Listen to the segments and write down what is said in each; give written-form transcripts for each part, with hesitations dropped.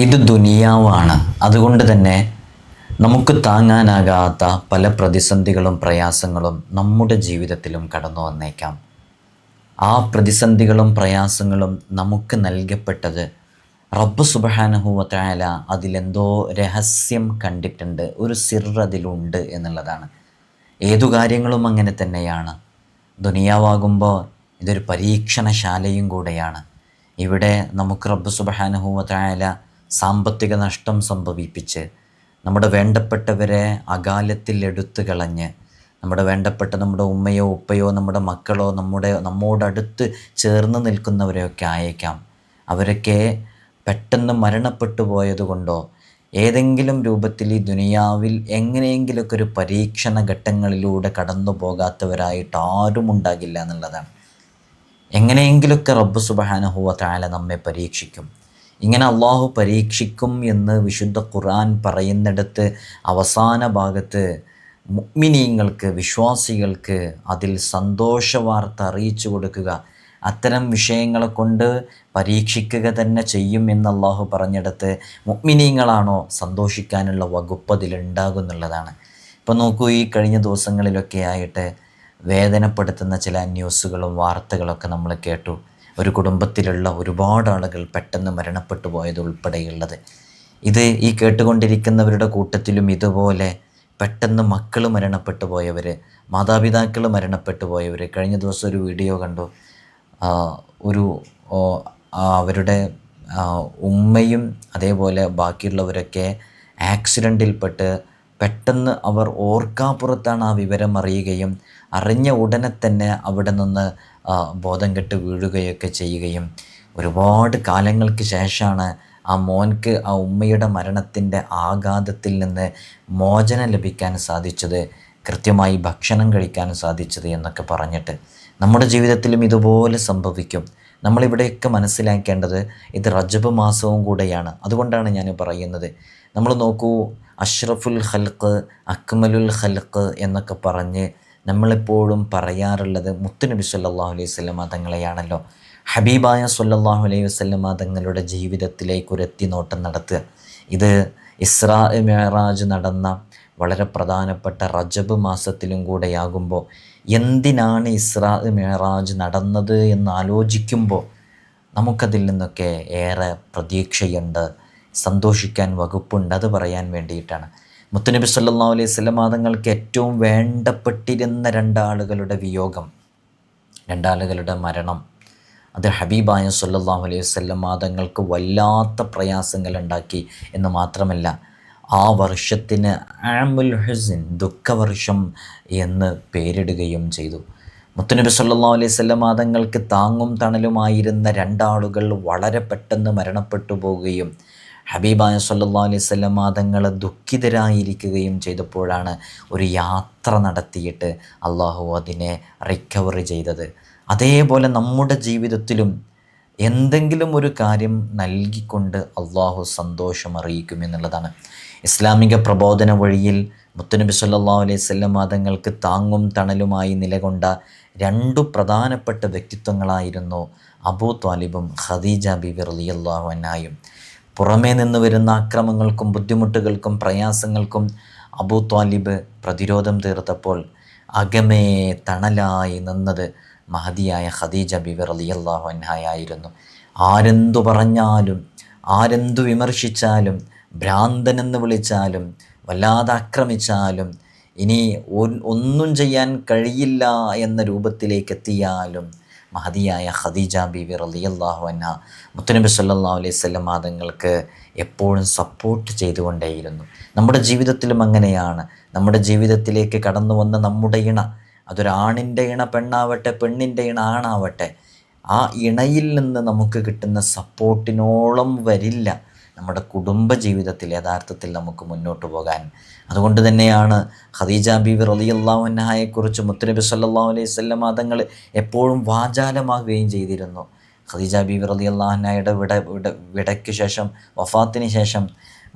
ഇത് ദുനിയാവാണ്. അതുകൊണ്ട് തന്നെ നമുക്ക് താങ്ങാനാകാത്ത പല പ്രതിസന്ധികളും പ്രയാസങ്ങളും നമ്മുടെ ജീവിതത്തിലും കടന്നു വന്നേക്കാം. ആ പ്രതിസന്ധികളും പ്രയാസങ്ങളും നമുക്ക് നൽകപ്പെട്ടത് റബ്ബ് സുബ്ഹാനഹു വ തആല അതിലെന്തോ രഹസ്യം കണ്ടിട്ടുണ്ട്, ഒരു സിർ അതിലുണ്ട് എന്നുള്ളതാണ്. ഏതു കാര്യങ്ങളും അങ്ങനെ തന്നെയാണ്. ദുനിയാവാകുമ്പോൾ ഇതൊരു പരീക്ഷണശാലയും കൂടെയാണ്. ഇവിടെ നമുക്ക് റബ്ബ് സുബ്ഹാനഹു വ തആല സാമ്പത്തിക നഷ്ടം സംഭവിപ്പിച്ച് നമ്മുടെ വേണ്ടപ്പെട്ടവരെ അകാലത്തിൽ എടുത്തു കളഞ്ഞ് നമ്മുടെ വേണ്ടപ്പെട്ട നമ്മുടെ ഉമ്മയോ ഉപ്പയോ നമ്മുടെ മക്കളോ നമ്മോടടുത്ത് ചേർന്ന് നിൽക്കുന്നവരെയൊക്കെ ആയേക്കാം. അവരൊക്കെ പെട്ടെന്ന് മരണപ്പെട്ടു പോയതുകൊണ്ടോ ഏതെങ്കിലും രൂപത്തിൽ ഈ ദുനിയാവിൽ എങ്ങനെയെങ്കിലുമൊക്കെ ഒരു പരീക്ഷണ ഘട്ടങ്ങളിലൂടെ കടന്നു പോകാത്തവരായിട്ട് ആരും ഉണ്ടാകില്ല എന്നുള്ളതാണ്. എങ്ങനെയെങ്കിലുമൊക്കെ റബ്ബ് സുബ്ഹാനഹു വ തആല നമ്മെ പരീക്ഷിക്കും. ഇങ്ങനെ അള്ളാഹു പരീക്ഷിക്കും എന്ന് വിശുദ്ധ ഖുർആൻ പറയുന്നിടത്ത് അവസാന ഭാഗത്ത് മുഅ്മിനീങ്ങൾക്ക്, വിശ്വാസികൾക്ക് അതിൽ സന്തോഷവാർത്ത അറിയിച്ചു കൊടുക്കുക, അത്തരം വിഷയങ്ങളെ കൊണ്ട് പരീക്ഷിക്കുക തന്നെ ചെയ്യും എന്ന് അള്ളാഹു പറഞ്ഞിടത്ത് മുഅ്മിനീങ്ങളാണോ സന്തോഷിക്കാനുള്ള വകുപ്പ് അതിലുണ്ടാകുന്നുള്ളതാണ്. ഇപ്പം നോക്കൂ, ഈ കഴിഞ്ഞ ദിവസങ്ങളിലൊക്കെ ആയിട്ട് വേദനപ്പെടുത്തുന്ന ചില ന്യൂസുകളും വാർത്തകളൊക്കെ നമ്മൾ കേട്ടു. ഒരു കുടുംബത്തിലുള്ള ഒരുപാട് ആളുകൾ പെട്ടെന്ന് മരണപ്പെട്ടു പോയത് ഉൾപ്പെടെയുള്ളത്. ഇത് ഈ കേട്ടുകൊണ്ടിരിക്കുന്നവരുടെ കൂട്ടത്തിലും ഇതുപോലെ പെട്ടെന്ന് മക്കൾ മരണപ്പെട്ടു പോയവർ, മാതാപിതാക്കൾ മരണപ്പെട്ടു പോയവർ. കഴിഞ്ഞ ദിവസം ഒരു വീഡിയോ കണ്ടു. അവരുടെ ഉമ്മയും അതേപോലെ ബാക്കിയുള്ളവരൊക്കെ ആക്സിഡൻറ്റിൽപ്പെട്ട് പെട്ടെന്ന് അവർ ഓർക്കാപ്പുറത്താണ് ആ വിവരം അറിയുകയും അറിഞ്ഞ ഉടനെ തന്നെ അവിടെ നിന്ന് ബോധം കെട്ട് വീഴുകയൊക്കെ ചെയ്യുകയും ഒരുപാട് കാലങ്ങൾക്ക് ശേഷമാണ് ആ മോൻക്ക് ആ ഉമ്മയുടെ മരണത്തിൻ്റെ ആഘാതത്തിൽ നിന്ന് മോചനം ലഭിക്കാൻ സാധിച്ചത്, കൃത്യമായി ഭക്ഷണം കഴിക്കാൻ സാധിച്ചത് എന്നൊക്കെ പറഞ്ഞിട്ട്. നമ്മുടെ ജീവിതത്തിലും ഇതുപോലെ സംഭവിക്കും. നമ്മളിവിടെയൊക്കെ മനസ്സിലാക്കേണ്ടത് ഇത് റജബ് മാസവും കൂടെയാണ്. അതുകൊണ്ടാണ് ഞാൻ പറയുന്നത്. നമ്മൾ നോക്കൂ, അഷ്റഫുൽ ഖൽഖ്, അക്മലുൽ ഖൽഖ് എന്നൊക്കെ പറഞ്ഞ് നമ്മളെപ്പോഴും പറയാറുള്ളത് മുത്തുനബി സല്ലല്ലാഹു അലൈഹി വസല്ലമ തങ്ങളെയാണല്ലോ. ഹബീബായ സല്ലല്ലാഹു അലൈഹി വസല്ലമ തങ്ങളുടെ ജീവിതത്തിലേക്ക് ഒരു എത്തിനോട്ടം നടത്തുക. ഇത് ഇസ്രാ മിഅ്റാജ് നടന്ന വളരെ പ്രധാനപ്പെട്ട റജബ് മാസത്തിലും കൂടെയാകുമ്പോൾ എന്തിനാണ് ഇസ്രാ മിഅ്റാജ് നടന്നത് എന്ന് ആലോചിക്കുമ്പോൾ നമുക്കതിൽ നിന്നൊക്കെ ഏറെ പ്രതീക്ഷയുണ്ട്, സന്തോഷിക്കാൻ വകുപ്പുണ്ട്. അത് പറയാൻ വേണ്ടിയിട്ടാണ്. മുത്തുനബി സല്ലല്ലാഹു അലൈഹി വസല്ലമ തങ്ങൾക്ക് ഏറ്റവും വേണ്ടപ്പെട്ടിരുന്ന രണ്ടാളുകളുടെ വിയോഗം, രണ്ടാളുകളുടെ മരണം, അത് ഹബീബായ സല്ലല്ലാഹു അലൈഹി വസല്ലമ തങ്ങൾക്ക് വല്ലാത്ത പ്രയാസങ്ങളുണ്ടാക്കി എന്ന് മാത്രമല്ല, ആ വർഷത്തിന് ആമുൽ ഹുസ്ൻ, ദുഃഖവർഷം എന്ന് പേരിടുകയും ചെയ്തു. മുത്തുനബി സല്ലല്ലാഹു അലൈഹി വസല്ലമ തങ്ങൾക്ക് താങ്ങും തണലുമായിരുന്ന രണ്ടാളുകൾ വളരെ പെട്ടെന്ന് മരണപ്പെട്ടു പോവുകയും ഹബീബായ സല്ലല്ലാഹു അലൈഹി വസല്ലമ തങ്ങൾ ദുഃഖിതരായിരിക്കുകയും ചെയ്തപ്പോഴാണ് ഒരു യാത്ര നടത്തിയിട്ട് അള്ളാഹു അതിനെ റിക്കവർ ചെയ്തത്. അതേപോലെ നമ്മുടെ ജീവിതത്തിലും എന്തെങ്കിലും ഒരു കാര്യം നൽകിക്കൊണ്ട് അള്ളാഹു സന്തോഷം അറിയിക്കുമെന്നുള്ളതാണ്. ഇസ്ലാമിക പ്രബോധന വഴിയിൽ മുത്തുനബി സല്ലല്ലാഹു അലൈഹി വസല്ലമ തങ്ങൾക്ക് താങ്ങും തണലുമായി നിലകൊണ്ട രണ്ടു പ്രധാനപ്പെട്ട വ്യക്തിത്വങ്ങളായിരുന്നു അബൂ ത്വാലിബും ഖദീജ ബീബി റളിയല്ലാഹു അൻഹായും. പുറമേ നിന്ന് വരുന്ന അക്രമങ്ങൾക്കും ബുദ്ധിമുട്ടുകൾക്കും പ്രയാസങ്ങൾക്കും അബൂ ത്വാലിബ് പ്രതിരോധം തീർത്തപ്പോൾ അകമേ തണലായി നിന്നത് മഹദിയായ ഖദീജ ബീബി റളിയല്ലാഹു അൻഹായായിരുന്നു. ആരെന്തു പറഞ്ഞാലും, ആരെന്തു വിമർശിച്ചാലും, ഭ്രാന്തനെന്ന് വിളിച്ചാലും, വല്ലാതെ ആക്രമിച്ചാലും, ഇനി ഒന്നും ചെയ്യാൻ കഴിയില്ല എന്ന രൂപത്തിലേക്ക് എത്തിയാലും മഹദിയായ ഖദീജ ബീബി റളിയല്ലാഹു അൻഹ മുത്തുനബി സല്ലല്ലാഹു അലൈഹി വസല്ലമ തങ്ങൾക്ക് എപ്പോഴും സപ്പോർട്ട് ചെയ്തുകൊണ്ടേയിരുന്നു. നമ്മുടെ ജീവിതത്തിലും അങ്ങനെയാണ്. നമ്മുടെ ജീവിതത്തിലേക്ക് കടന്നു വന്ന നമ്മുടെ ഇണ, അതൊരാണിൻ്റെ ഇണ പെണ്ണാവട്ടെ, പെണ്ണിൻ്റെ ഇണ ആണാവട്ടെ, ആ ഇണയിൽ നിന്ന് നമുക്ക് കിട്ടുന്ന സപ്പോർട്ടിനോളം വരില്ല നമ്മുടെ കുടുംബ ജീവിതത്തിൽ യഥാർത്ഥത്തിൽ നമുക്ക് മുന്നോട്ട് പോകാൻ. അതുകൊണ്ട് തന്നെയാണ് ഖദീജ ബീബി റളിയല്ലാഹു അൻഹയെക്കുറിച്ച് മുത്തുനബി സല്ലല്ലാഹു അലൈഹി വസല്ലമ തങ്ങൾ എപ്പോഴും വാചാലമാകുകയും ചെയ്തിരുന്നു. ഖദീജ ബീബി റളിയല്ലാഹു അൻഹയുടെ വിടയ്ക്ക് ശേഷം, വഫാത്തിന് ശേഷം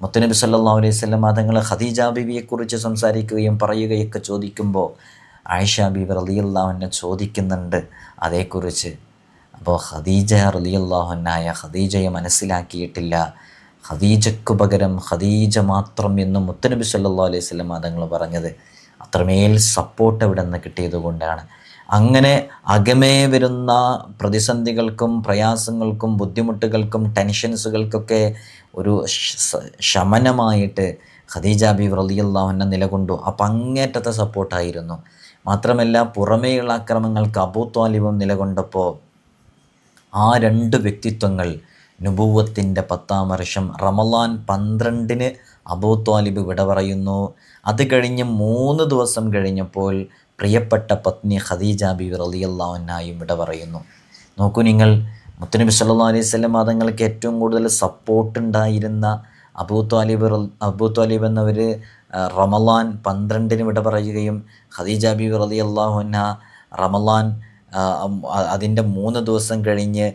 മുത്തുനബി സല്ലല്ലാഹു അലൈഹി വസല്ലമ തങ്ങൾ ഖദീജ ബീവിയെക്കുറിച്ച് സംസാരിക്കുകയും പറയുകയൊക്കെ ചോദിക്കുമ്പോൾ ആയിഷ ബീബി റളിയല്ലാഹു അൻഹ ചോദിക്കുന്നുണ്ട് അതേക്കുറിച്ച്. അപ്പോൾ ഖദീജ റളിയല്ലാഹു അൻഹ ഖദീജയെ മനസ്സിലാക്കിയിട്ടില്ല. ഖദീജയ്ക്ക് പകരം ഖദീജ മാത്രം എന്നും മുത്തുനബി സല്ലല്ലാഹു അലൈഹി വസല്ലം തങ്ങൾ പറഞ്ഞത് അത്രമേൽ സപ്പോർട്ട് അവിടെ നിന്ന് കിട്ടിയത് കൊണ്ടാണ്. അങ്ങനെ അകമേ വരുന്ന പ്രതിസന്ധികൾക്കും പ്രയാസങ്ങൾക്കും ബുദ്ധിമുട്ടുകൾക്കും ടെൻഷൻസുകൾക്കൊക്കെ ഒരു ശമനമായിട്ട് ഖദീജ ബീവി റളിയല്ലാഹു അൻഹ നിലകൊണ്ടു. അപ്പം അങ്ങേറ്റത്തെ സപ്പോർട്ടായിരുന്നു. മാത്രമല്ല പുറമേയുള്ള ആക്രമണങ്ങൾക്ക് അബൂ ത്വാലിബും നിലകൊണ്ടപ്പോൾ ആ രണ്ട് വ്യക്തിത്വങ്ങൾ നുബുവത്തിൻ്റെ 10-ാം വർഷം റമളാൻ 12-ന് അബൂ ത്വാലിബ് വിട പറയുന്നു. അത് കഴിഞ്ഞ് 3 ദിവസം കഴിഞ്ഞപ്പോൾ പ്രിയപ്പെട്ട പത്നി ഖദീജ ബീവി റളിയല്ലാഹു അൻഹയും വിട പറയുന്നു. നോക്കൂ നിങ്ങൾ, മുത്തുനബി സല്ലല്ലാഹു അലൈഹി വസല്ലം തങ്ങൾക്ക് ഏറ്റവും കൂടുതൽ സപ്പോർട്ട് ഉണ്ടായിരുന്ന അബൂ ത്വാലിബ് എന്നവർ റമളാൻ 12-ന് വിട പറയുകയും ഖദീജ ബീവി റളിയല്ലാഹു അൻഹ റമളാൻ അതിൻ്റെ 3 ദിവസം കഴിഞ്ഞ്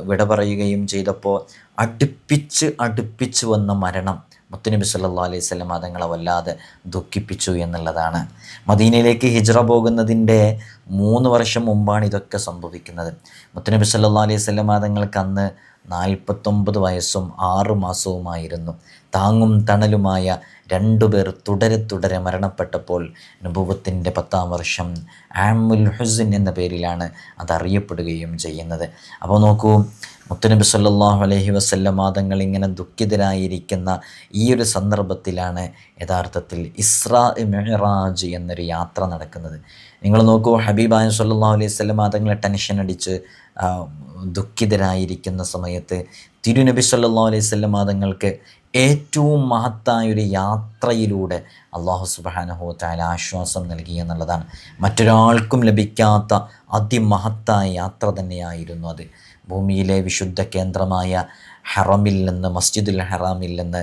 വിട പറയുകയും ചെയ്തപ്പോൾ അടുപ്പിച്ച് വന്ന മരണം മുത്തുനബി സല്ലല്ലാഹു അലൈഹി വസല്ലം തങ്ങളെ വല്ലാതെ ദുഃഖിപ്പിച്ചു എന്നുള്ളതാണ്. മദീനയിലേക്ക് ഹിജ്റ പോകുന്നതിൻ്റെ 3 വർഷം മുമ്പാണ് ഇതൊക്കെ സംഭവിക്കുന്നത്. മുത്തുനബി സല്ലല്ലാഹു അലൈഹി വസല്ലം തങ്ങൾക്ക് അന്ന് 49 വയസ്സും 6 മാസവുമായിരുന്നു. താങ്ങും തണലുമായ 2 പേർ തുടരെ മരണപ്പെട്ടപ്പോൾ നുബുവത്തിൻ്റെ 10-ാം വർഷം ആമുൽ ഹുസ്ൻ എന്ന പേരിലാണ് അതറിയപ്പെടുകയും ചെയ്യുന്നത്. അപ്പോൾ നോക്കൂ, മുത്തുനബി സല്ലല്ലാഹു അലൈഹി വസല്ലം തങ്ങൾ ഇങ്ങനെ ദുഃഖിതരായിരിക്കുന്ന ഈ ഒരു സന്ദർഭത്തിലാണ് യഥാർത്ഥത്തിൽ ഇസ്രാ മിഅ്റാജ് എന്നൊരു യാത്ര നടക്കുന്നത്. നിങ്ങൾ നോക്കൂ, ഹബീബായ സല്ലല്ലാഹു അലൈഹി വസല്ലം തങ്ങളെ ടെൻഷൻ അടിച്ച് ദുഃഖിതരായിരിക്കുന്ന സമയത്ത് തിരുനബി സല്ലല്ലാഹു അലൈഹി വസല്ലം തങ്ങൾക്ക് ഏറ്റവും മഹത്തായൊരു യാത്രയിലൂടെ അല്ലാഹു സുബ്ഹാനഹു വ തആല ആശ്വാസം നൽകി എന്നുള്ളതാണ്. മറ്റൊരാൾക്കും ലഭിക്കാത്ത അതിമഹത്തായ യാത്ര തന്നെയായിരുന്നു അത്. ഭൂമിയിലെ വിശുദ്ധ കേന്ദ്രമായ ഹറമിൽ നിന്ന്, മസ്ജിദുൽ ഹറാമിൽ നിന്ന്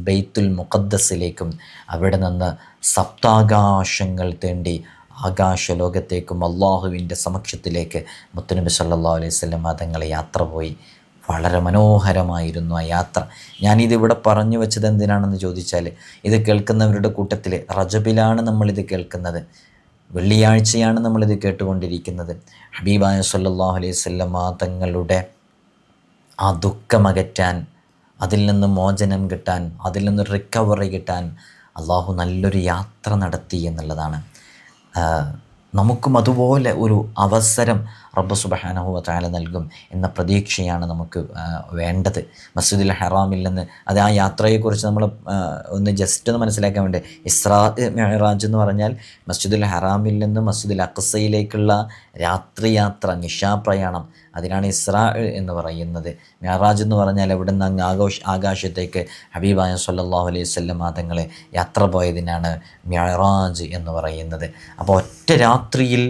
ബൈത്തുൽ മുഖദ്ദസിലേക്കും അവിടെ നിന്ന് സപ്താകാശങ്ങൾ തേണ്ടി ആകാശലോകത്തേക്കും അള്ളാഹുവിൻ്റെ സമക്ഷത്തിലേക്ക് മുത്തുനബി സല്ലല്ലാഹു അലൈഹി വസല്ലം തങ്ങൾ യാത്ര പോയി. വളരെ മനോഹരമായിരുന്നു ആ യാത്ര. ഞാനിതിവിടെ പറഞ്ഞു വെച്ചത് എന്തിനാണെന്ന് ചോദിച്ചാൽ, ഇത് കേൾക്കുന്നവരുടെ കൂട്ടത്തിൽ റജബിലാണ് നമ്മളിത് കേൾക്കുന്നത്, വെള്ളിയാഴ്ചയാണ് നമ്മളിത് കേട്ടുകൊണ്ടിരിക്കുന്നത്. ഹബീബായ സല്ലല്ലാഹു അലൈഹി വസല്ലം തങ്ങളുടെ ആ ദുഃഖമകറ്റാൻ, അതിൽ നിന്ന് മോചനം കിട്ടാൻ, അതിൽ നിന്ന് റിക്കവറി കിട്ടാൻ അള്ളാഹു നല്ലൊരു യാത്ര നടത്തി എന്നുള്ളതാണ്. നമുക്കും അതുപോലെ ഒരു അവസരം റബ്ബ് സുബ്ഹാനഹു വ തആല നൽകും എന്ന പ്രതീക്ഷയാണ് നമുക്ക് വേണ്ടത്. മസ്ജിദുൽ ഹറാമിൽ നിന്ന് അത് ആ യാത്രയെക്കുറിച്ച് നമ്മൾ ഒന്ന് ജസ്റ്റ് ഒന്ന് മനസ്സിലാക്കാൻ വേണ്ടി, ഇസ്രാ മിഅ്റാജ് എന്ന് പറഞ്ഞാൽ മസ്ജിദുൽ ഹറാമിൽ നിന്ന് മസ്ജിദുൽ അഖ്സയിലേക്കുള്ള രാത്രി യാത്ര, നിശാപ്രയാണം, അതിനാണ് ഇസ്രാ എന്ന് പറയുന്നത്. മിഅ്റാജ് എന്ന് പറഞ്ഞാൽ അവിടെ നിന്ന് അങ്ങ് ആകാശത്തേക്ക് ഹബീബായ സല്ലല്ലാഹു അലൈഹി വസല്ലം തങ്ങളെ യാത്ര പോയതിനാണ് മിഅ്റാജ് എന്ന് പറയുന്നത്. അപ്പോൾ ഒറ്റ രാത്രിയിൽ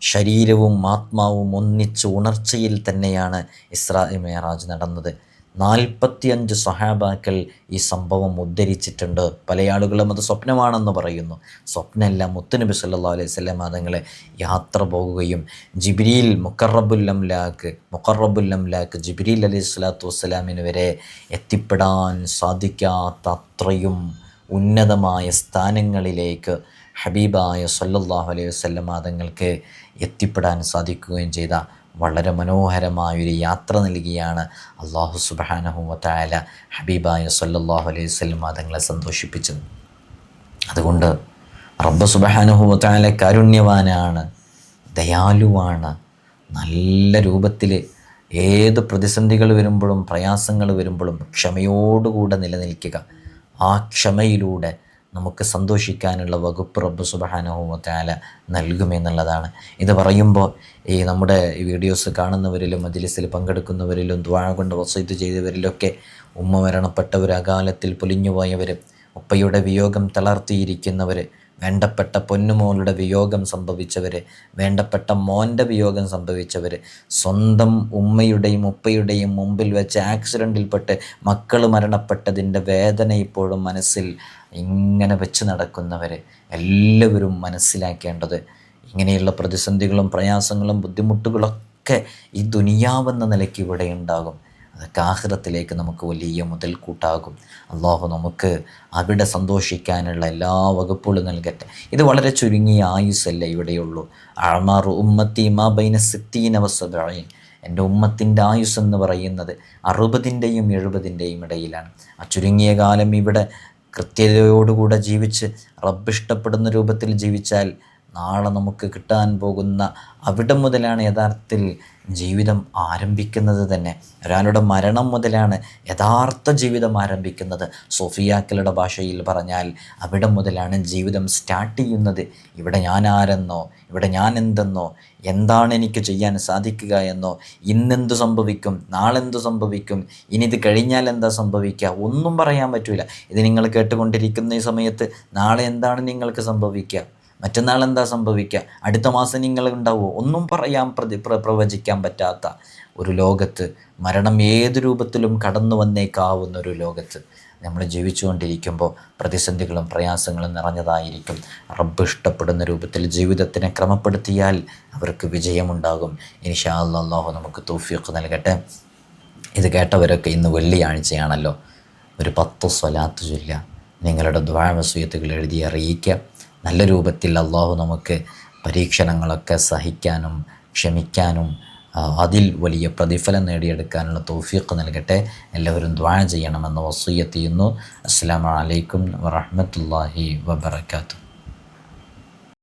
ശരീരവും ആത്മാവും ഒന്നിച്ച് ഉണർച്ചയിൽ തന്നെയാണ് ഇസ്രാ മിഅ്റാജ് നടന്നത്. 45 സ്വഹാബാക്കൾ ഈ സംഭവം ഉദ്ധരിച്ചിട്ടുണ്ട്. പല ആളുകളും അത് സ്വപ്നമാണെന്ന് പറയുന്നു. സ്വപ്നമല്ല, മുത്തുനബി സല്ലല്ലാഹു അലൈഹി വസല്ലം തങ്ങളെ യാത്ര പോകുകയും ജിബ്രീൽ മുഖറബുൽ അംലാക്ക് ജിബ്രീൽ അലൈഹി സ്വലാത്തു വസ്സലാമിന് വരെ എത്തിപ്പെടാൻ സാധിക്കാത്ത അത്രയും ഉന്നതമായ സ്ഥാനങ്ങളിലേക്ക് ഹബീബായ സല്ലല്ലാഹു അലൈഹി വസല്ലം തങ്ങൾക്ക് എത്തിപ്പെടാൻ സാധിക്കുകയും ചെയ്ത വളരെ മനോഹരമായൊരു യാത്ര നൽകിയാണ് അല്ലാഹു സുബ്ഹാനഹു വ തആല ഹബീബായ സല്ലല്ലാഹു അലൈഹി വസല്ലം തങ്ങളെ സന്തോഷിപ്പിച്ചത്. അതുകൊണ്ട് റബ്ബ് സുബ്ഹാനഹു വ തആല കാരുണ്യവാനാണ്, ദയാലുവാണ്. നല്ല രൂപത്തിൽ ഏത് പ്രതിസന്ധികൾ വരുമ്പോഴും പ്രയാസങ്ങൾ വരുമ്പോഴും ക്ഷമയോടുകൂടെ നിലനിൽക്കുക. ആ ക്ഷമയിലൂടെ നമുക്ക് സന്തോഷിക്കാനുള്ള വകുപ്പ് റബ്ബ് സുബ്ഹാനഹു വ തആല നൽകുമെന്നുള്ളതാണ്. ഇത് പറയുമ്പോൾ ഈ നമ്മുടെ ഈ വീഡിയോസ് കാണുന്നവരിലും മജ്ലിസിൽ പങ്കെടുക്കുന്നവരിലും ദുആ കൊണ്ട് വസീയത്ത് ചെയ്തവരിലൊക്കെ ഉമ്മ മരണപ്പെട്ടവർ, അകാലത്തിൽ പൊലിഞ്ഞുപോയവർ, ഉപ്പയുടെ വിയോഗം തളർത്തിയിരിക്കുന്നവർ, വേണ്ടപ്പെട്ട പൊന്നുമോളുടെ വിയോഗം സംഭവിച്ചവർ, വേണ്ടപ്പെട്ട മോൻ്റെ വിയോഗം സംഭവിച്ചവർ, സ്വന്തം ഉമ്മയുടെയും ഉപ്പയുടെയും മുമ്പിൽ വെച്ച് ആക്സിഡൻറ്റിൽപ്പെട്ട് മക്കൾ മരണപ്പെട്ടതിൻ്റെ വേദന ഇപ്പോഴും മനസ്സിൽ ഇങ്ങനെ വെച്ച് നടക്കുന്നവർ എല്ലാവരും മനസ്സിലാക്കേണ്ടത്, ഇങ്ങനെയുള്ള പ്രതിസന്ധികളും പ്രയാസങ്ങളും ബുദ്ധിമുട്ടുകളൊക്കെ ഈ ദുനിയാവെന്ന നിലയ്ക്ക് ഇവിടെ ഉണ്ടാകും. അതൊക്കെ ആഖിറത്തിലേക്ക് നമുക്ക് വലിയ മുതൽക്കൂട്ടാകും. അള്ളാഹു നമുക്ക് അവിടെ സന്തോഷിക്കാനുള്ള എല്ലാ വകുപ്പുകളും നൽകട്ടെ. ഇത് വളരെ ചുരുങ്ങിയ ആയുസ്സല്ല ഇവിടെയുള്ളൂ. അഅ്മാറു ഉമ്മത്തി മാ ബൈന 60 വ 70. എൻ്റെ ഉമ്മത്തിൻ്റെ ആയുസ് എന്ന് പറയുന്നത് 60-ൻ്റെയും 70-ൻ്റെയും ഇടയിലാണ്. ആ ചുരുങ്ങിയ കാലം ഇവിടെ കൃത്യതയോടുകൂടെ ജീവിച്ച് റബ്ബ് ഇഷ്ടപ്പെടുന്ന രൂപത്തിൽ ജീവിച്ചാൽ നാളെ നമുക്ക് കിട്ടാൻ പോകുന്ന അവിടെ മുതലാണ് യഥാർത്ഥത്തിൽ ജീവിതം ആരംഭിക്കുന്നത് തന്നെ. ഒരാളുടെ മരണം മുതലാണ് യഥാർത്ഥ ജീവിതം ആരംഭിക്കുന്നത്. സോഫിയാക്കളുടെ ഭാഷയിൽ പറഞ്ഞാൽ അവിടെ മുതലാണ് ജീവിതം സ്റ്റാർട്ട് ചെയ്യുന്നത്. ഇവിടെ ഞാൻ ആരെന്നോ, ഇവിടെ ഞാൻ എന്തെന്നോ, എന്താണ് എനിക്ക് ചെയ്യാൻ സാധിക്കുക എന്നോ, ഇന്നെന്തു സംഭവിക്കും, നാളെന്തു സംഭവിക്കും, ഇനി ഇത് കഴിഞ്ഞാൽ എന്താ സംഭവിക്കുക, ഒന്നും പറയാൻ പറ്റില്ല. ഇത് നിങ്ങൾ കേട്ടുകൊണ്ടിരിക്കുന്ന ഈ സമയത്ത് നാളെ എന്താണ് നിങ്ങൾക്ക് സംഭവിക്കുക, മറ്റന്നാൾ എന്താ സംഭവിക്കുക, അടുത്ത മാസം നിങ്ങൾ ഉണ്ടാവുമോ, ഒന്നും പറയാൻ പ്രവചിക്കാൻ പറ്റാത്ത ഒരു ലോകത്ത്, മരണം ഏത് രൂപത്തിലും കടന്നു വന്നേക്കാവുന്ന ഒരു ലോകത്ത് നമ്മൾ ജീവിച്ചുകൊണ്ടിരിക്കുമ്പോൾ പ്രതിസന്ധികളും പ്രയാസങ്ങളും നിറഞ്ഞതായിരിക്കും. റബ്ബ് ഇഷ്ടപ്പെടുന്ന രൂപത്തിൽ ജീവിതത്തിനെ ക്രമപ്പെടുത്തിയാൽ അവർക്ക് വിജയമുണ്ടാകും. ഇൻഷാ അല്ലാഹ് അല്ലാഹു നമുക്ക് തൗഫീഖ് നൽകട്ടെ. ഇത് കേട്ടവരൊക്കെ ഇന്ന് വെള്ളിയാഴ്ചയാണല്ലോ, ഒരു 10 സ്വലാത്ത് ചൊല്ലുക, നിങ്ങളുടെ ദുആ വസിയത്തുകൾ എഴുതി അറിയിക്കുക. നല്ല രൂപത്തിൽ അള്ളാഹു നമുക്ക് പരീക്ഷണങ്ങളൊക്കെ സഹിക്കാനും ക്ഷമിക്കാനും അതിൽ വലിയ പ്രതിഫലം നേടിയെടുക്കാനുള്ള തൗഫീഖ് നൽകട്ടെ. എല്ലാവരും ദുആ ചെയ്യണമെന്ന് വസിയ്യത്ത് ചെയ്യുന്നു. അസ്സലാമു അലൈക്കും വറഹ്മത്തുള്ളാഹി വബറകാതുഹു.